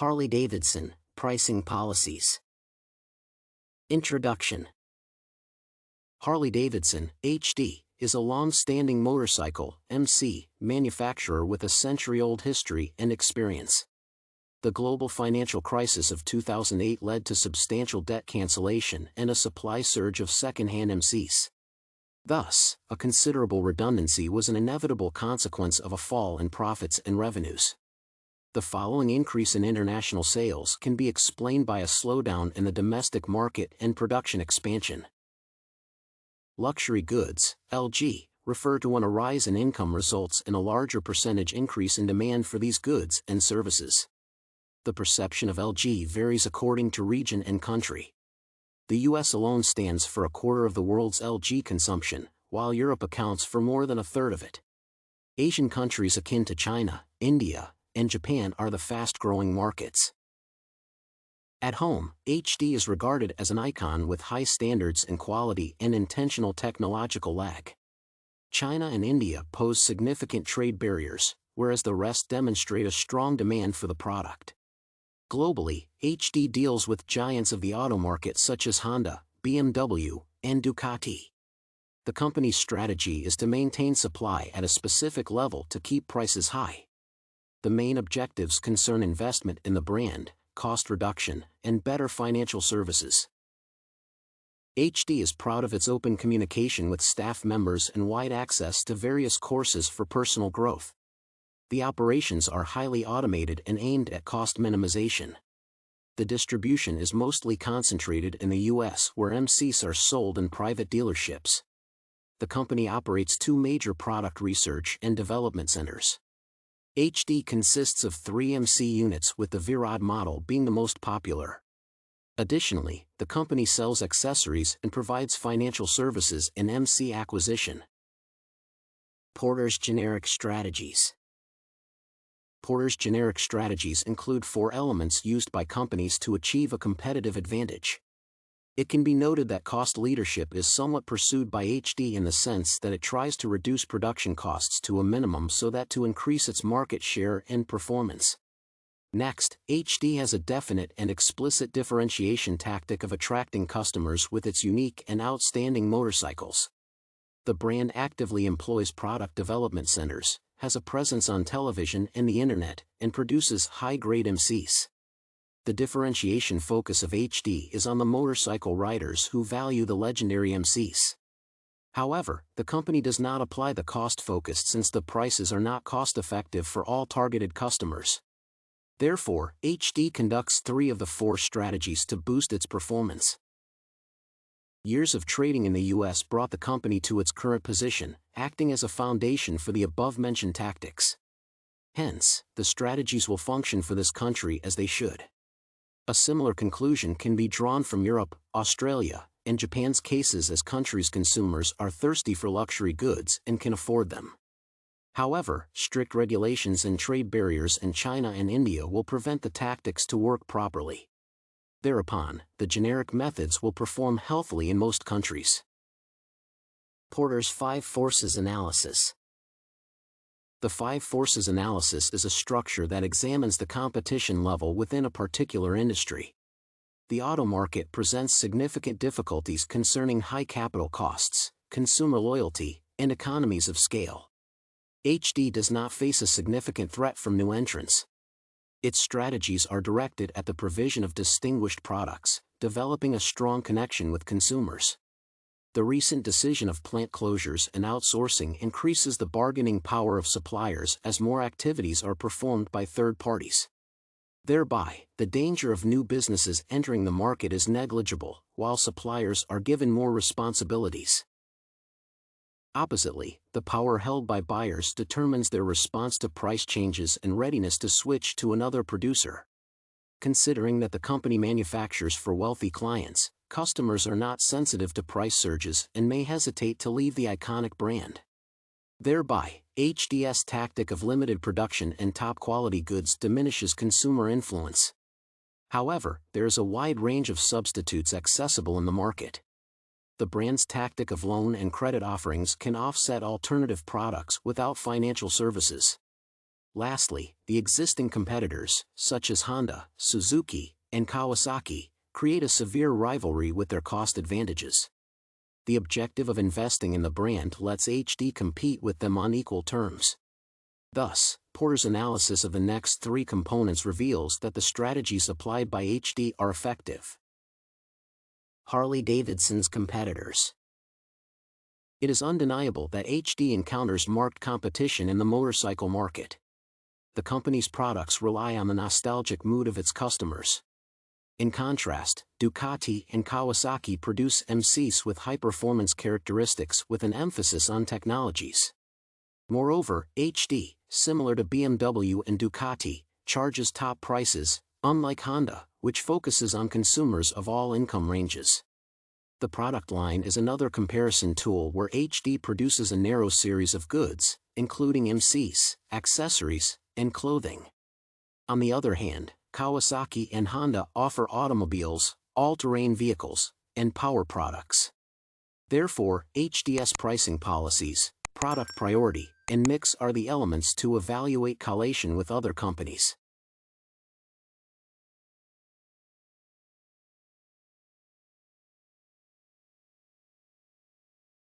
Harley-Davidson, Pricing Policies. Introduction. Harley-Davidson, HD, is a long-standing motorcycle (MC) manufacturer with a century-old history and experience. The global financial crisis of 2008 led to substantial debt cancellation and a supply surge of second-hand MCs. Thus, a considerable redundancy was an inevitable consequence of a fall in profits and revenues. The following increase in international sales can be explained by a slowdown in the domestic market and production expansion. Luxury goods, LG, refer to when a rise in income results in a larger percentage increase in demand for these goods and services. The perception of LG varies according to region and country. The US alone stands for a quarter of the world's LG consumption, while Europe accounts for more than a third of it. Asian countries akin to China, India, and Japan are the fast-growing markets. At home, HD is regarded as an icon with high standards in quality and intentional technological lag. China and India pose significant trade barriers, whereas the rest demonstrate a strong demand for the product. Globally, HD deals with giants of the auto market such as Honda, BMW, and Ducati. The company's strategy is to maintain supply at a specific level to keep prices high. The main objectives concern investment in the brand, cost reduction, and better financial services. HD is proud of its open communication with staff members and wide access to various courses for personal growth. The operations are highly automated and aimed at cost minimization. The distribution is mostly concentrated in the US, where MCs are sold in private dealerships. The company operates two major product research and development centers. HD consists of 3 MC units, with the Virad model being the most popular. Additionally, the company sells accessories and provides financial services in MC acquisition. Porter's generic strategies. Porter's generic strategies include 4 elements used by companies to achieve a competitive advantage. It can be noted that cost leadership is somewhat pursued by HD in the sense that it tries to reduce production costs to a minimum so that to increase its market share and performance. Next, HD has a definite and explicit differentiation tactic of attracting customers with its unique and outstanding motorcycles. The brand actively employs product development centers, has a presence on television and the internet, and produces high-grade MCs. The differentiation focus of HD is on the motorcycle riders who value the legendary MCs. However, the company does not apply the cost focus since the prices are not cost-effective for all targeted customers. Therefore, HD conducts 3 of the 4 strategies to boost its performance. Years of trading in the US brought the company to its current position, acting as a foundation for the above-mentioned tactics. Hence, the strategies will function for this country as they should. A similar conclusion can be drawn from Europe, Australia, and Japan's cases, as countries' consumers are thirsty for luxury goods and can afford them. However, strict regulations and trade barriers in China and India will prevent the tactics to work properly. Thereupon, the generic methods will perform healthily in most countries. Porter's 5 Forces Analysis. The 5 Forces Analysis is a structure that examines the competition level within a particular industry. The auto market presents significant difficulties concerning high capital costs, consumer loyalty, and economies of scale. HD does not face a significant threat from new entrants. Its strategies are directed at the provision of distinguished products, developing a strong connection with consumers. The recent decision of plant closures and outsourcing increases the bargaining power of suppliers as more activities are performed by third parties. Thereby, the danger of new businesses entering the market is negligible, while suppliers are given more responsibilities. Oppositely, the power held by buyers determines their response to price changes and readiness to switch to another producer. Considering that the company manufactures for wealthy clients, customers are not sensitive to price surges and may hesitate to leave the iconic brand. Thereby, HD's tactic of limited production and top-quality goods diminishes consumer influence. However, there is a wide range of substitutes accessible in the market. The brand's tactic of loan and credit offerings can offset alternative products without financial services. Lastly, the existing competitors, such as Honda, Suzuki, and Kawasaki, create a severe rivalry with their cost advantages. The objective of investing in the brand lets HD compete with them on equal terms. Thus, Porter's analysis of the next three components reveals that the strategies applied by HD are effective. Harley-Davidson's competitors. It is undeniable that HD encounters marked competition in the motorcycle market. The company's products rely on the nostalgic mood of its customers. In contrast, Ducati and Kawasaki produce MCs with high-performance characteristics with an emphasis on technologies. Moreover, HD, similar to BMW and Ducati, charges top prices, unlike Honda, which focuses on consumers of all income ranges. The product line is another comparison tool where HD produces a narrow series of goods, including MCs, accessories, and clothing. On the other hand, Kawasaki and Honda offer automobiles, all-terrain vehicles, and power products. Therefore, HD's pricing policies, product priority, and mix are the elements to evaluate collation with other companies.